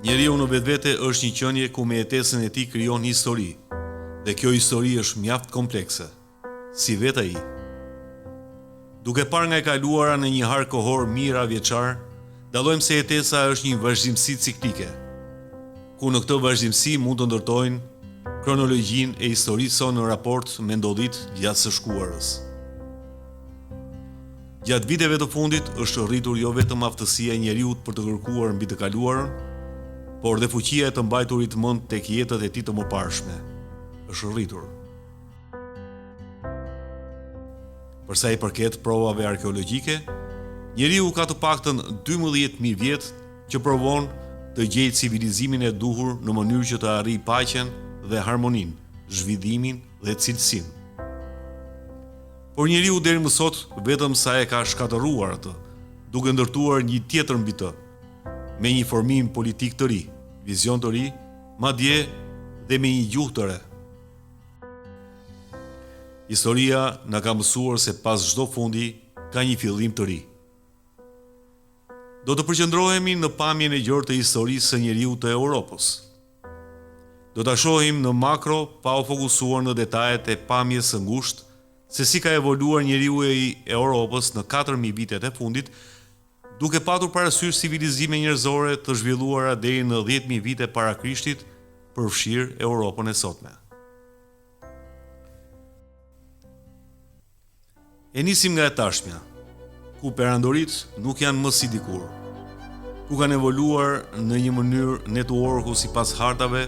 Njeriu në vetvete është një qenie ku me jetesën e tij krijon histori, dhe kjo histori është mjaft komplekse, si vetë ai. Duke parë nga e kaluara në një harë kohor mijëra vjeçar, dallojmë se jetesa është një vazhdimsi ciklike, ku në këtë vazhdimsi mund të ndërtojnë kronologjinë e historisë sonë në raport me ndodhitë gjatë së shkuarës. Gjatë viteve të fundit është rritur jo vetëm aftësia e njeriut për të kërkuar mbi të kaluarën, por dhe fuqia e të mbajturit mend tek jetët e tij të mëparshme. Është rritur. Për sa i përket provave arkeologjike, njeriu ka të paktën 12.000 vjet që provon të gjejë civilizimin e duhur në mënyrë që të arrijë paqen dhe harmoninë, zhvillimin dhe cilësinë. Por njeriu deri më sot vetëm sa e ka shkatëruar atë, duke ndërtuar një tjetër mbi të, me një formim politik të ri, vizion të ri, madje dhe me një gjuhë të re. Historia na ka mësuar se pas çdo fundi ka një fillim të ri. Do të përqendrohemi në pamjen e gjerë të historisë së njeriut të Europës. Do ta shohim në makro pa u fokusuar në detajet e pamjes së ngushtë se si ka evoluar njeriu i Europës në 4.000 vitet e fundit, duke patur parasysh civilizime njerëzore të zhvilluara deri në 10.000 vite para Krishtit, përfshirë Europën e sotme. E nisim nga e tashmja, ku perandorit nuk janë më si dikur, ku kanë evoluar në një mënyrë networku sipas hartave,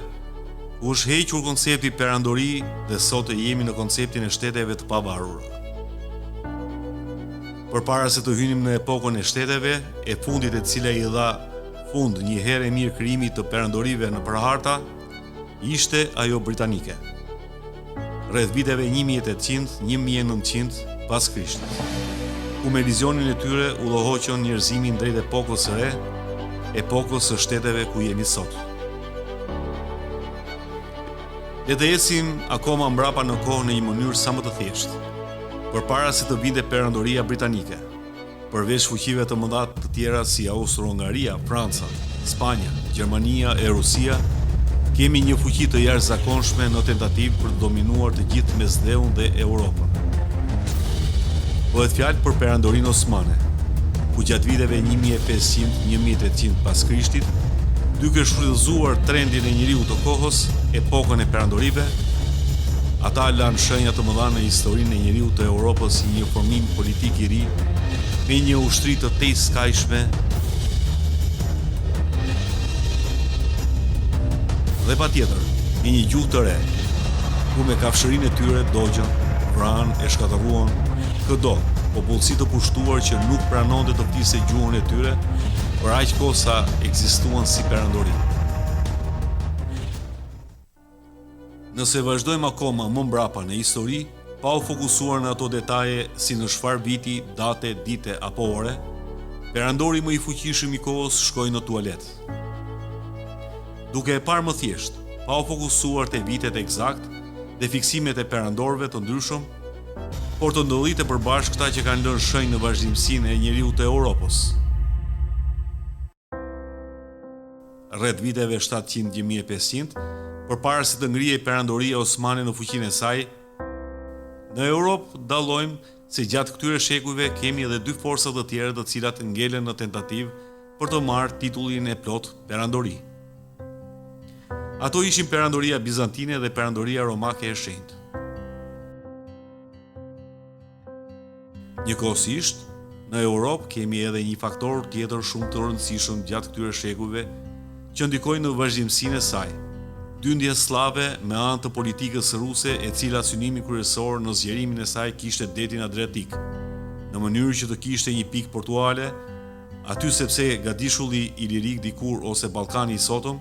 ku është hequr koncepti perandori dhe sot e jemi në konceptin e shteteve të pavarura. Përpara se të hynim në epokën e shteteve, e fundit e cila i dha fund një herë e mirë krijimit të perandorive në përharta, ishte ajo britanike. Rreth viteve 1800-1900 pas Krishtit, ku me vizionin e tyre udhëhoqën njerëzimin drejt epokës së re, epokës së shteteve ku jemi sot. Le të ecim akoma mbrapa në kohë në një mënyrë sa më të thjeshtë. Përpara se të vinte perandoria britanike, përveç fuqive të mëdha të tjera si Austro-Hungaria, Franca, Spanja, Gjermania e Rusia, kemi një fuqi të jashtëzakonshme në tentativë për të dominuar të gjithë Mesdheun dhe Europën. Bëhet fjalë për perandorinë osmane, ku gjatë viteve 1500-1800 pas Krishtit, duke shfrytëzuar trendin e njeriu të kohës, epokën e perandorive, ata lanë shenja të mëdha në historinë e njeriu të Europës si një formim politik i ri, me një ushtri të tejskajshme dhe patjetër, me një gjuhë të re, ku me kafshërinë e tyre dogjën, vranë e shkatëruan këdo popullsi të pushtuar që nuk pranonte të fliste gjuhën e tyre, për aq kohë sa ekzistuan si perandori. Nëse vazhdojmë akoma më mbrapa në histori, pa u fokusuar në ato detaje si në çfarë viti, date, dite apo ore, perandori më i fuqishëm i kohës shkoi në tualet. Duke e parë më thjesht, pa u fokusuar te vitet eksakt dhe fiksimet e perandorëve të ndryshëm, por të ndodhitë përbashkëta që kanë lënë shenjë në vazhdimsinë e njeriu të Europës. Rreth viteve 700-1500, përpara se të ngrihej perandoria osmane në fuqinë e saj, në Europë dallojmë se gjatë këtyre shekujve kemi edhe dy forca të tjera të cilat ngelen në tentativë për të marrë titullin e plot perandori. Ato ishin perandoria bizantine dhe perandoria romake e shenjtë. Njëkohësisht, në Europë kemi edhe një faktor tjetër shumë të rëndësishëm gjatë këtyre shekujve që ndikoi në vazhdimsinë e saj. Dyndja slave me anë të politikës ruse e cila synimi kryesor në zgjerimin e saj kishte detin Adriatik, në mënyrë që të kishte një pikë portuale, aty sepse Gadishulli Ilirik dikur ose Ballkani i sotëm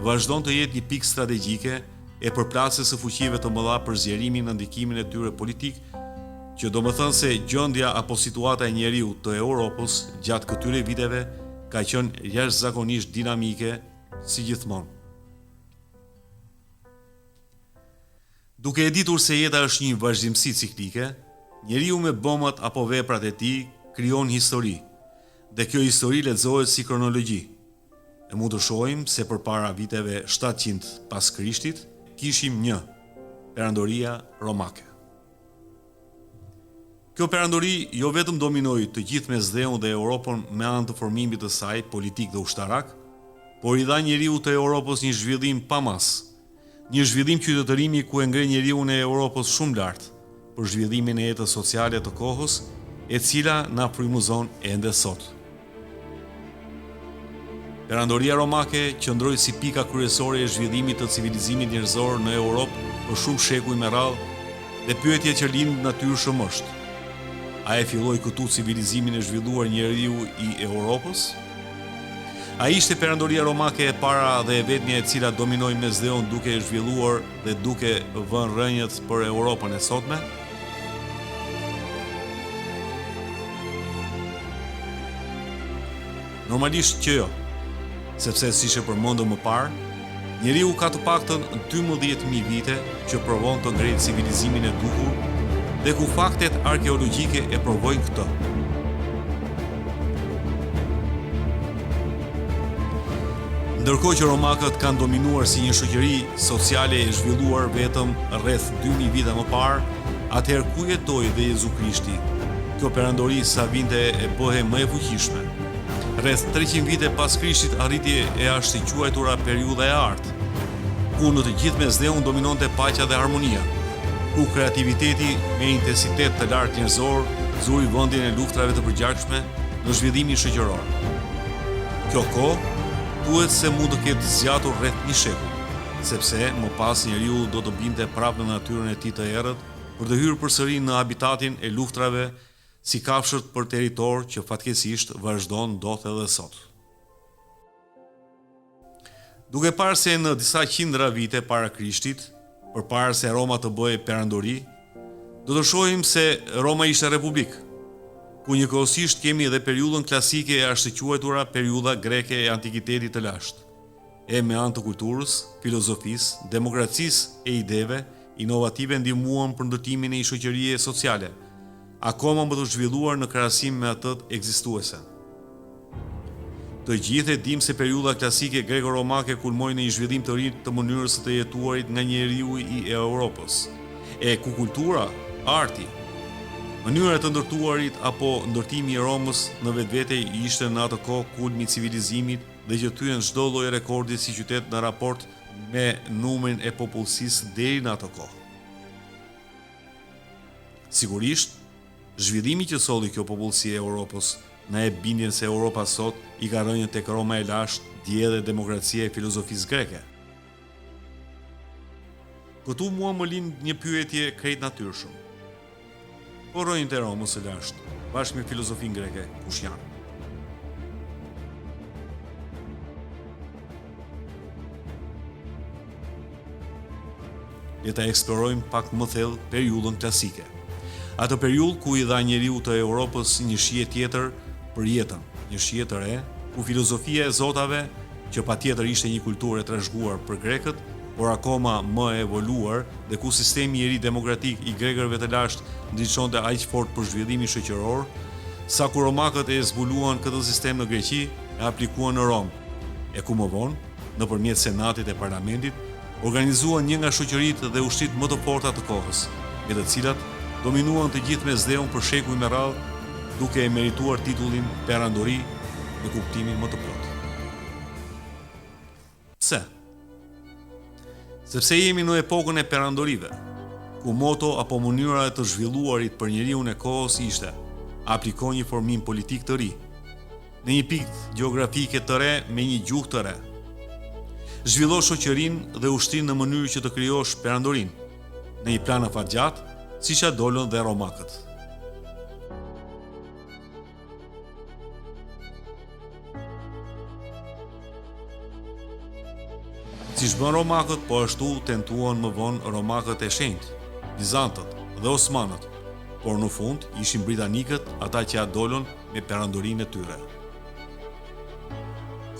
vazhdon të jetë një pikë strategjike e përplasjes së fuqive të mëdha për zgjerimin në ndikimin e tyre politik, që do më thënë se gjendja apo situata e njeriut të Europës gjatë këtyre viteve ka qenë jashtëzakonisht dinamike si gjithmonë. Duke e ditur se jeta është një vazhdimsi ciklike, njeriu me bomat apo veprat e tij krijon histori, dhe kjo histori lexohet si kronologji. E mund të shohim se përpara viteve 700 pas Krishtit kishim një perandoria romake. Kjo perandori jo vetëm dominoi të gjithë Mesdheun dhe Europën me anë të formimit të saj politik dhe ushtarak, por i dha njeriu të Europës një zhvillim pa mas, një zhvillim qytetërimi ku e ngre njeriu e Europës shumë lart për zhvillimin e jetës sociale të kohës, e cila na frymëzon ende sot. Perandoria romake qëndroi si pika kryesore e zhvillimit të civilizimit njerëzor në Europë për shumë shekuj me radhë, dhe pyetja që lind natyrshëm është: a e filloi këtu civilizimin e zhvilluar njeriu i Europës? A ishte perandoria romake e para dhe e vetmja e cila dominoi Mesdheun duke e zhvilluar dhe duke vënë rrënjët për Europën e sotme? Normalisht që jo, sepse siç e përmendëm më parë, njeriu ka të paktën 12.000 vite që provon të ngrejë civilizimin e duhur dhe ku faktet arkeologjike e provojnë këtë. Ndërkohë që romakët kanë dominuar si një shoqëri sociale e zhvilluar vetëm rreth 2000 vite më parë, atëherë ku jetoi dhe Jezu Krishti? Kjo perandori sa vinte e bëhej më e fuqishme. Rreth 300 vite pas Krishtit arriti e ashtë i quajtura periudha e artë, ku në të gjithë Mesdheun dominonte paqja dhe harmonia, ku kreativiteti me intensitet të lartë njerëzor zuri vendin e luftrave të përgjakshme në zhvillimin shoqëror. Kjo kohë thuhet se mund të ketë zgjatur rreth një shekull, sepse më pas njeriu do të binte prapë në natyrën e tij të errët për të hyrë përsëri në habitatin e luftrave, si kafshët për territor që fatkeqësisht vazhdon ndodh edhe sot. Duke parë se në disa qindra vite para Krishtit, përpara se Roma të bëhej perandori, do të shohim se Roma ishte republik, ku njëkohësisht kemi edhe periudhën klasike e ashtë quajtura periudha greke e antikitetit të lashtë, e me anë të kulturës, filozofisë, demokracisë e ideve inovative ndihmuan për ndërtimin e një shoqërie sociale, akoma më të zhvilluar në krahasim me atët ekzistuese. Të gjithë e dim se periudha klasike greko-romake kulmoi në një zhvillim të ri të mënyrës së të jetuarit nga njeriu i Europës, e ku kultura, arti, mënyra e të ndërtuarit apo ndërtimi i Romës në vetvete ishte në atë kohë kulmi i civilizimit dhe që thyen çdo lloj rekordi si qytet në raport me numrin e popullsisë deri në atë kohë. Sigurisht, zhvillimi që solli kjo popullsi e Europës na e bindjen se Europa sot i ka rënë tek Roma e lashtë, dje dhe demokracia e filozofisë greke. Këtu mua më lind një pyetje krejt natyrshëm. Po rrënjët e Romës së lashtë, bashkë me filozofinë greke, kush janë? Le ta eksplorojmë pak më thellë periudhën klasike. Atë periudhë ku i dha njeriu të Europës një shije tjetër për jetën, një shije të re, ku filozofia e zotave, që patjetër ishte një kulturë e trashëguar për grekët, por akoma më e evoluar, dhe ku sistemi i ri demokratik i grekërve të lashtë ndriçonte aq fort për zhvillimin shoqëror, sa kur romakët e zbuluan këtë sistem në Greqi, e aplikuan në Rom, e ku më vonë, nëpërmjet senatit e parlamentit, organizuan një nga shoqëritë dhe ushtritë më të forta të kohës, me të cilat dominuan të gjithë Mesdheun për shekuj me radhë, duke e merituar titullin perandori në kuptimin më të plotë. Pse? Sepse jemi në epokën e perandorive, ku moto apo mënyra e të zhvilluarit për njeriun e kohës ishte: apliko një formim politik të ri, në një pikë gjeografike të re me një gjuhë të re. Zhvillo shoqërinë dhe ushtrinë në mënyrë që të krijosh perandorinë, në një plan afatgjat, siç ja dolën dhe romakët. Siç bën romakët, po ashtu tentuan më vonë romakët e shenjtë, bizantët dhe osmanët, por në fund ishin britanikët ata që ja dolën me perandorinë e tyre.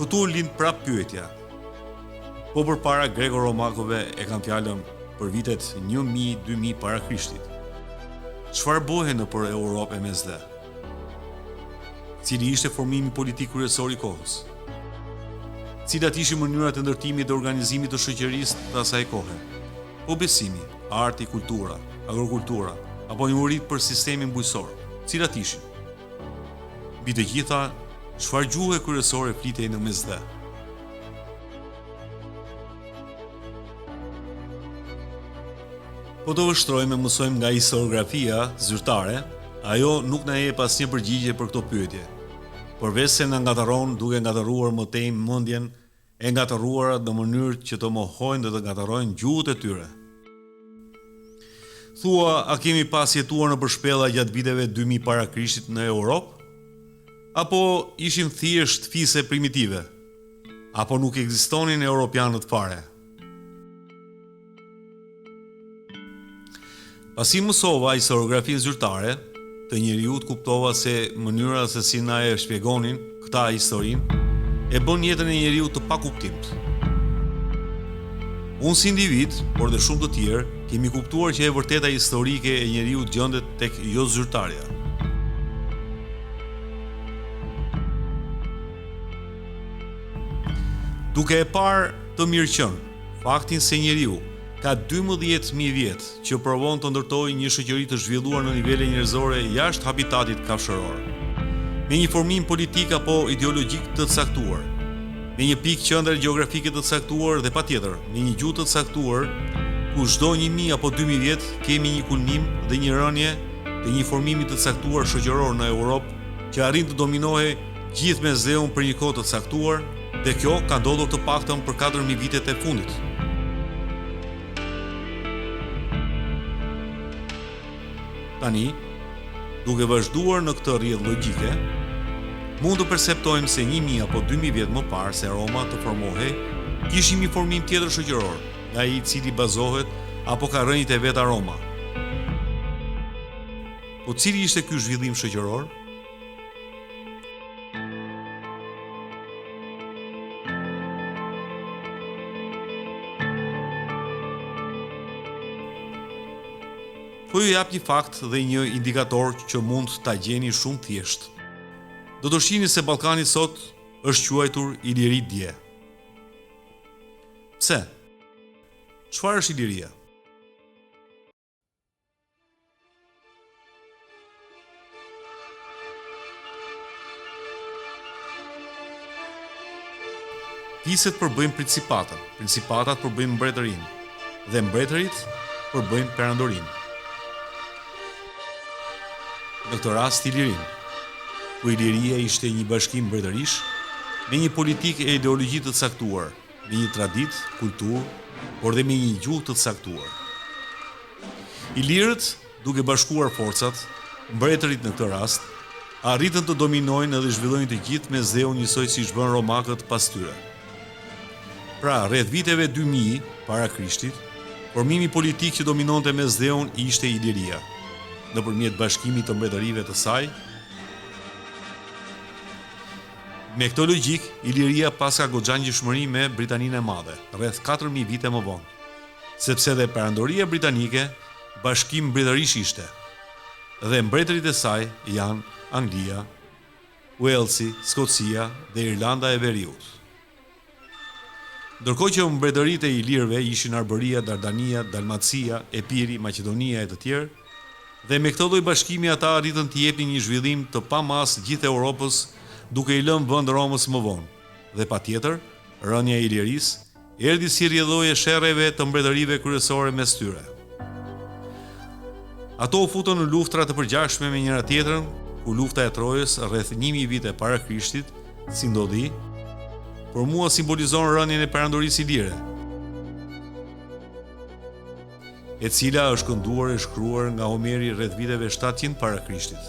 Këtu lind prap pyetja. Po përpara greko-romakëve e kanë fjalën për vitet 1000-2000 para Krishtit. Çfarë bëhej nëpër Europë e Mesdhe? Cili ishte formimi politik kryesor i kohës? cilat ishin mënyrat e ndërtimit dhe organizimit të shoqërisë të asaj kohe. Po besimi, arti, kultura, agrokultura, apo njohurit për sistemin bujqësor, cilat ishin. Mbi të gjitha, çfarë gjuhë kryesore flitej në mesdhe? Po të vështrojmë e mësojmë nga historiografia zyrtare, ajo nuk na jep asnjë përgjigje për këto pyetje. Përveç se na ngatëron duke ngatëruar më tej mendjen e ngatëruara në mënyrë që të mohojnë dhe të ngatërojnë gjuhët e tyre. Thua, a kemi pas jetuar në përshpella gjatë viteve 2000 para Krishtit në Europë? Apo ishim thjesht fise primitive? Apo nuk ekzistonin europianët fare? Pasi mësova historiografinë zyrtare, të njeriut kuptova se mënyra se si na e shpjegonin këta historinë e bën jetën e njeriut të pakuptimt. Unë si individ, por dhe shumë të tjerë, kemi kuptuar që e vërteta historike e njeriut gjendet tek jo zyrtarja. Duke e parë të mirëqenë faktin se njeriu ka 12.000 vjet që provon të ndërtojë një shoqëri të zhvilluar në nivele njerëzore jashtë habitatit kafshëror, me një formim politik apo ideologjik të caktuar, me një pikë qendre gjeografike të caktuar dhe patjetër me një gjuhë të caktuar, ku çdo 1000 apo 2000 vjet kemi një kulmim dhe një rënje të një formimi të caktuar shoqëror në Europë që arrin të dominohej gjithë mesdheun për një kohë të caktuar, dhe kjo ka ndodhur të paktën për 4000 vitet e fundit. Tani, duke vazhduar në këtë rrjedhë logjike, mund të perceptojmë se 1000 apo 2000 vjet më parë se Roma të formohej, kishim një formim tjetër shoqëror, nga i cili bazohet apo ka rënjët e veta Roma. Po cili ishte ky zhvillim shoqëror? Po ju jap një fakt dhe një indikator që mund ta gjeni shumë thjesht. Do të shihni se Ballkani sot është quajtur Iliri dje. Pse? Çfarë është Iliria? Fiset përbëjnë principatën, principatat përbëjnë mbretërinë, dhe mbretërit përbëjnë perandorinë. Në këtë rast Ilirin, ku Iliria ishte një bashkim mbretërish me një politikë e ideologji të caktuar, me një traditë, kulturë, por dhe me një gjuhë të caktuar. Ilirët, duke bashkuar forcat, mbretërit në këtë rast, arritën të dominojnë dhe zhvillojnë të gjithë mesdheun njësoj si bën romakët pas tyre. Pra, rreth viteve 2000 para Krishtit, formimi politik që dominonte mesdheun ishte Iliria, nëpërmjet bashkimit të mbretërive të saj. Me këtë logjik, Iliria pas ka goxha ngjeshmëri me Britaninë e Madhe, rreth 4000 vite më vonë, sepse dhe perandoria britanike bashkim mbretërish ishte, dhe mbretërit e saj janë Anglia, Walesi, Skocia dhe Irlanda e Veriut. Ndërkohë që mbretëritë e Ilirëve ishin Arbëria, Dardania, Dalmacia, Epiri, Maqedonia e të tjerë, dhe me këtë lloj bashkimi ata arritën të jepnin një zhvillim të pamas gjithë Europës, duke i lënë vend Romës më vonë. Dhe patjetër, rënja e Ilirisë erdhi si rrjedhojë e sherrjeve të mbretërive kryesore mes tyre. Ato u futën në luftra të përgjithshme me njëra tjetrën, ku lufta e Trojës rreth 1000 vite para Krishtit, si ndodhi, por mua simbolizon rënien e perandorisë ilire, e cila është kënduar e shkruar nga Homeri rreth viteve 700 para Krishtit.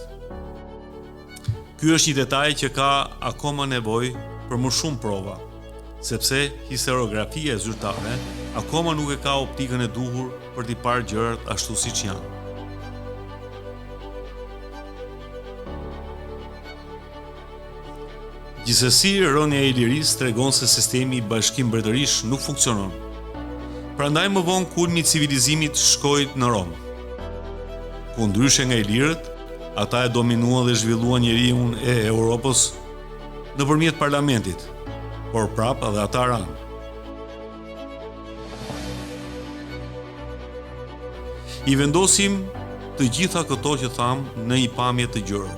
Ky është një detaj që ka akoma nevojë për më shumë prova, sepse historiografia e zyrtare akoma nuk e ka optikën e duhur për t'i parë gjërat ashtu siç janë. Gjithsesi, rënja e Ilirisë tregon se sistemi i bashkim mbretërish nuk funksionon. Prandaj më vonë kulmi i civilizimit shkoi në Rom, ku ndryshe nga Ilirët, ata e dominuan dhe zhvilluan njeriun e Europës nëpërmjet parlamentit, por prap edhe ata ranë. I vendosim të gjitha këto që thamë në një pamje të gjërë.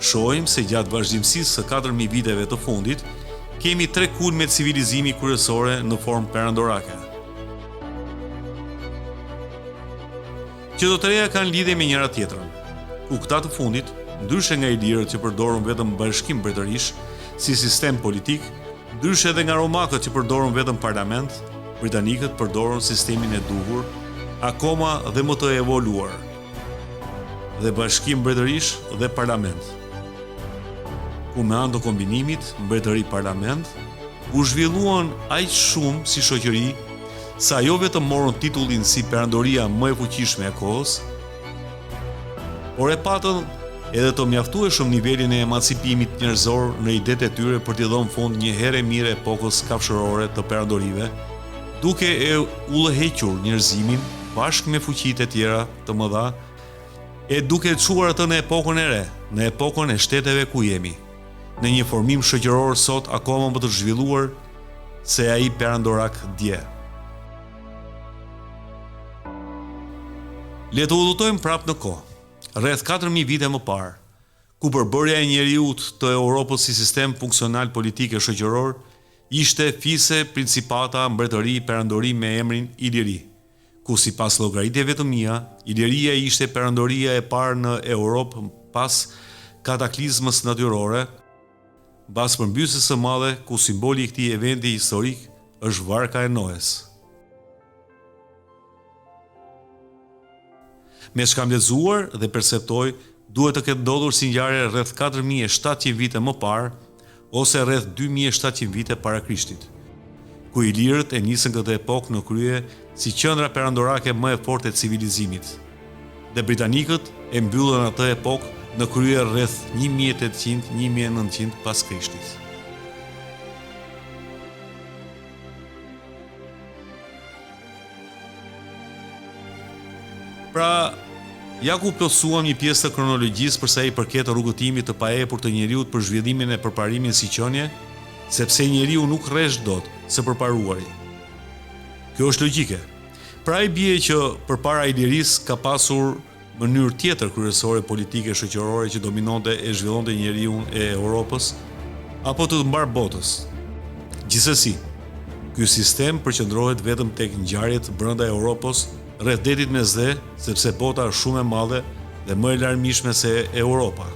Shohim se gjatë vazhdimësisë së 4000 viteve të fundit, kemi 3 kulme të civilizimi kryesore në formë perandorake. Që të treja kanë lidhje me njëra tjetrën, ku këta të fundit, ndryshe nga ilirët që përdorën vetëm bashkim mbretërish si sistem politik, ndryshe edhe nga romakët që përdorën vetëm parlament, britanikët përdorën sistemin e duhur, akoma dhe më të evoluar, dhe bashkim mbretërish dhe parlament, ku me anë të kombinimit mbretëri-parlament, u zhvilluan aq shumë si shoqëri, sa jo vetëm morën titullin si perandoria më e fuqishme e kohës, por e patën edhe të mjaftueshëm nivelin e emancipimit njerëzor në idetë e tyre për t'i dhënë fund një herë mirë epokës kafshërore të perandorive, duke e udhëhequr njerëzimin bashkë me fuqitë e tjera të mëdha, e duke çuar atë në epokën e re, në epokën e shteteve ku jemi, në një formim shoqëror sot akoma më të zhvilluar se ai perandorak dje. Le të udhëtojmë prapë në kohë, rreth 4000 vite më parë, ku përbërja e njeriut të Europës si sistem funksional politik e shoqëror ishte fise principata mbretëri perandori me emrin Iliri, ku sipas llogaritjeve të mia, Iliria ishte perandoria e parë në Europë pas kataklizmës natyrore, mbas përmbysjes së madhe ku simboli i këtij eventi historik është varka e Noes. Me çka kam lexuar dhe perceptoj, duhet të ketë ndodhur si ngjarje rreth 4700 vite më parë ose rreth 2700 vite para Krishtit, ku ilirët e nisën këtë epokë në krye si qendra perandorake më e fortë e civilizimit, dhe britanikët e mbyllën atë epokë në krye rreth 1800-1900 pas Krishtit. Pra, ja ku plotësuam një pjesë të kronologjisë për sa i përket rrugëtimit të paepur të njeriut për zhvillimin e përparimin si qenie, sepse njeriu nuk rresh dot së përparuari. Kjo është logjike. Pra i bie që përpara Ilirisë ka pasur mënyrë tjetër kryesore politike shoqërore që dominonte e zhvillonte njeriu e Europës apo të mbar botës. Gjithsesi, ky sistem përqendrohet vetëm tek ngjarjet brenda Europës rreth detit Mesdhe, sepse bota është shumë e madhe dhe më e larmishme se Europa,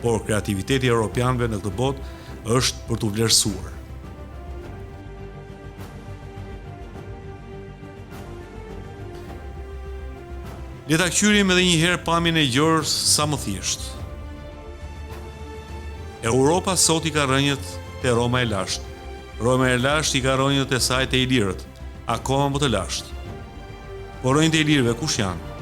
por kreativiteti e europianëve në këtë botë është për t'u vlerësuar. Le ta kqyrim edhe një herë pamjen e gjërës sa më thjesht. Europa sot i ka rënjët te Roma e lashtë. Roma e lashtë i ka rënjët e saj te ilirët, akoma më të lashtë. Por rënjët e ilirëve kush janë?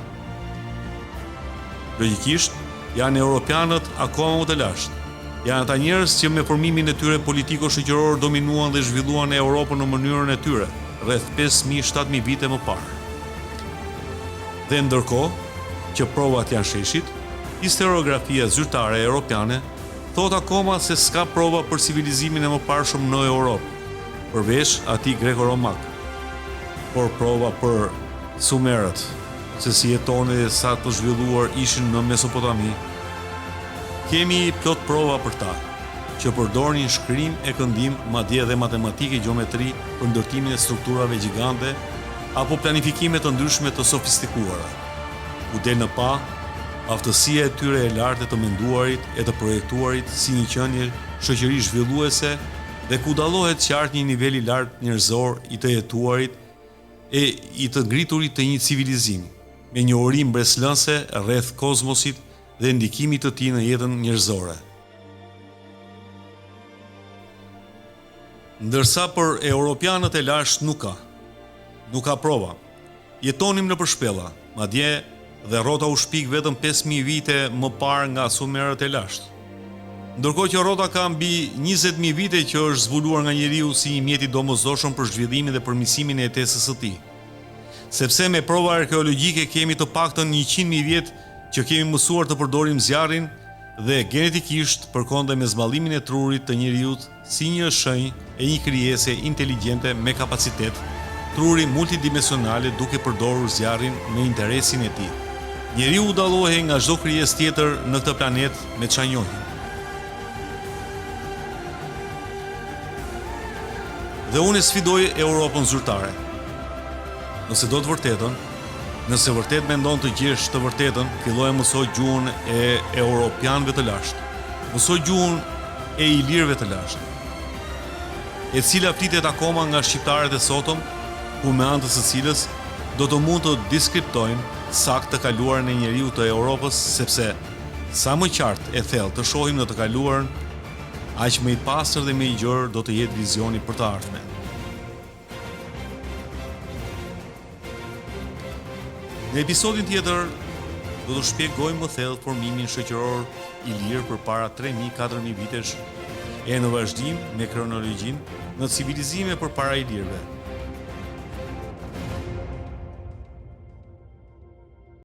Logjikisht, janë europianët akoma më të lashtë. Janë ata njerëz që me formimin e tyre politiko-shoqëror dominuan dhe zhvilluan Europën në mënyrën e tyre, rreth 5000-7000 vite më parë. Dhe ndërkohë që provat janë sheshit, historiografia zyrtare europiane thot akoma se s'ka prova për civilizimin e mëparshëm në Europë, përveç atij greko-romak. Por prova për sumerët, se si jetoni dhe sa të zhvilluar ishin në Mesopotami, kemi plot prova për ta, që përdornin shkrim e këndim, madje edhe matematike, gjeometri për ndërtimin e strukturave gjigante apo planifikime të ndryshme të sofistikuara. U del në pa aftësia e tyre e lartë të menduarit e të projektuarit si një qenie shoqëri zhvilluese dhe ku dallohet qartë një nivel i lartë njerëzor i të jetuarit e i të ngriturit të një civilizimi, me një uri mbreslënse rreth kozmosit dhe ndikimit të tij në jetën njerëzore. Ndërsa për europianët e lashtë nuk ka prova. Jetonim në përshpella, madje dhe rrota u shpik vetëm 5000 vite më parë nga sumerët e lashtë. Ndërkohë që rrota ka mbi 20000 vite që është zbuluar nga njeriu si një mjet i domosdoshëm për zhvillimin dhe përmirësimin e jetesës së tij. Sepse me prova arkeologjike kemi të paktën 100.000 vjet që kemi mësuar të përdorim zjarrin, dhe genetikisht përkonte me zballimin e trurit të njeriut si një shenjë e një krijese inteligjente me kapacitet, truri multidimensionale duke përdorur zjarrin me interesin e tij. Njeriu u dallohej nga çdo krijesë tjetër në këtë planet me çfarë njohim. Dhe unë sfidoj Europën zyrtare. Nëse do të vërtetën, nëse vërtet mendon të gjesh të vërtetën, filloj mësoj gjuhën e europianëve të lashtë. Mësoj gjuhën e ilirëve të lashtë, e cila flitet akoma nga shqiptarët e sotëm, ku me anë të së cilës do të mund të diskriptojmë saktë të kaluarën e njeriu të Europës, sepse sa më qartë e thellë të shohim në të kaluarën, aq më i pastër dhe më i gjerë do të jetë vizioni për të ardhmen. Në episodin tjetër do të shpjegoj më thellë formimin shoqëror i lirë përpara 3.000-4.000 vitesh e në vazhdim me kronologjinë në civilizime përpara ilirëve.